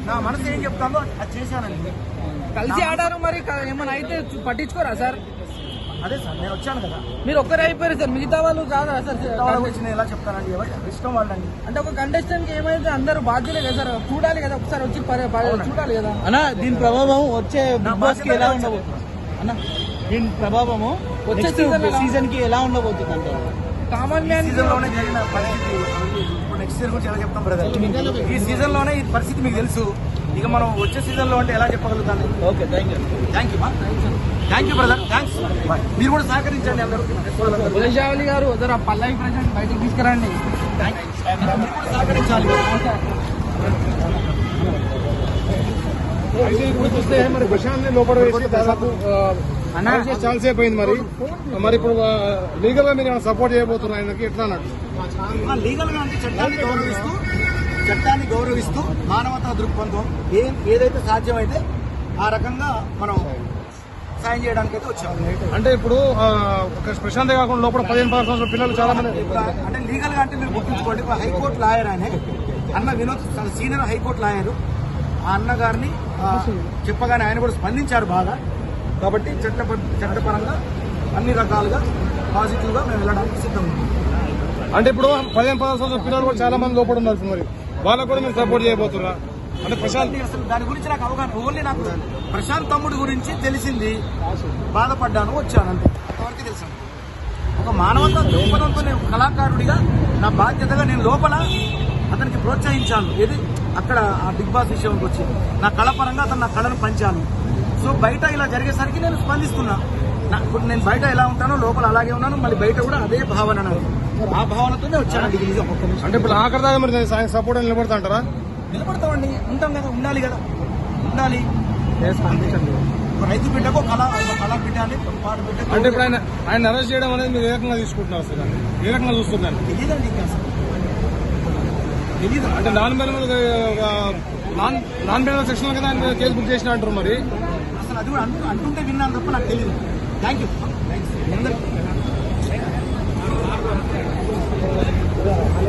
నా మనసు ఏం చెప్తానో అది చేశానండి. కలిసి ఆడారు, మరి ఏమైనా అయితే పట్టించుకోరా సార్? అదే సార్ నేను వచ్చాను కదా, మీరు ఒక్కరే అయిపోయారు సార్, మిగతా వాళ్ళు కాదా సార్? వాళ్ళ గురించి నేను ఎలా చెప్తానండి, ఎవరి ఇష్టం వాళ్ళండి. అంటే ఒక కంటెస్టెంట్ కి ఏమైతే అందరూ బాధ్యులే కదా సార్, చూడాలి కదా, ఒకసారి వచ్చి చూడాలి కదా అన్న. దీని ప్రభావం వచ్చే బిగ్ బాస్ కి ఎలా ఉండబోతుంది అన్న? దీని ప్రభావము వచ్చే సీజన్ కి ఎలా ఉండబోతుంది అంటారు? కామన్ మ్యాన్ సీజన్ లోనే జరిగిన పరిస్థితి ఇప్పుడు నెక్స్ట్ సీజన్ గురించి ఎలా చెప్తాం బ్రదర్? ఈ సీజన్ లోనే ఈ పరిస్థితి మీకు తెలుసు, ఇక మనం వచ్చే సీజన్ లో అంటే ఎలా చెప్పగలుగుతాను? Okay, thank you brother, thanks. మీరు కూడా సహకరించండి అందరూ. గులేజావలి గారు జర పల్లవి ప్రజెంట్ బయటకు తీసుకురండి. మీరు కూడా సహకరించాలి. అయితే ఇప్పుడు చూస్తే మరి ప్రశాంత్ ని లోపల వేసి దాదాపు చాలా సేపు అయింది. మరి ఇప్పుడు లీగల్ గా మీరు సపోర్ట్ చేయబోతున్నారు ఆయనకి, ఎట్లా అన్నట్టు? లీగల్ గా అంటే చట్టాన్ని గౌరవిస్తూ మానవతా దృక్పథం ఏదైతే సాధ్యమైతే ఆ రకంగా మనం సాయం చేయడానికి అయితే వచ్చాము. అంటే ఇప్పుడు ప్రశాంత్ కాకుండా లోపల 15-16 సంవత్సరాల పిల్లలు చాలా మంది అంటే లీగల్ గా అంటే మీరు గుర్తుంచుకోండి, ఇప్పుడు హైకోర్టు లాయర్ ఆయన అన్న వినోద్, సీనియర్ హైకోర్టు లాయర్, ఆ అన్న గారిని చెప్పగానే ఆయన కూడా స్పందించారు బాగా. కాబట్టి చట్టపరంగా అన్ని రకాలుగా పాజిటివ్ గా మేము వెళ్ళడానికి సిద్ధంగా ఉన్నాం. అంటే ఇప్పుడు 15-16 సంవత్సరాల పిల్లలు కూడా చాలా మంది లోపల ఉన్నారు, మరి వాళ్ళకు కూడా మీరు సపోర్ట్ చేయబోతున్నా? అంటే ప్రశాంత్ అసలు దాని గురించి నాకు అవగాహన, ఓన్లీ నాకు ప్రశాంత్ తమ్ముడి గురించి తెలిసింది, బాధపడ్డాను, వచ్చాను అంతే, అంతవరకు తెలుసు. ఒక మానవతా దృక్పథంతో నేను కళాకారుడిగా నా బాధ్యతగా నేను లోపల అతనికి ప్రోత్సహించాను. ఏది అక్కడ ఆ బిగ్ బాస్ విషయానికి వచ్చి నా కళ పరంగా అతను నా కళను పంచాను. సో బయట ఇలా జరిగేసరికి నేను స్పందిస్తున్నా. ఇప్పుడు నేను బయట ఎలా ఉంటానో లోపల అలాగే ఉన్నాను, మళ్ళీ బయట కూడా అదే భావన, ఆ భావనతోనే వచ్చాను. అంటే ఇప్పుడు ఆఖరి దాకా మరి సపోర్ట్ నిలబడతా అంటారా? నిలబడతామండి, ఉంటాం కదా, ఉండాలి కదా, ఉండాలి. రైతు బిడ్డకు కళ బిడ్డ అని పాటు బిడ్డ. అంటే ఇప్పుడు ఆయన అరెస్ట్ చేయడం అనేది మీరు ఏ రకంగా తీసుకుంటున్నారు సార్? ఏ రకంగా చూస్తున్నారు? తెలియదండి ఇంకా అసలు తెలీదు. అంటే నాన్ బెయిలబుల్ సెక్షన్ కదా ఆయన కేసు బుక్ చేసిన అంటారు, మరి అసలు అది కూడా అంటుంటే విన్నాను తప్ప నాకు తెలియదు. Thank you.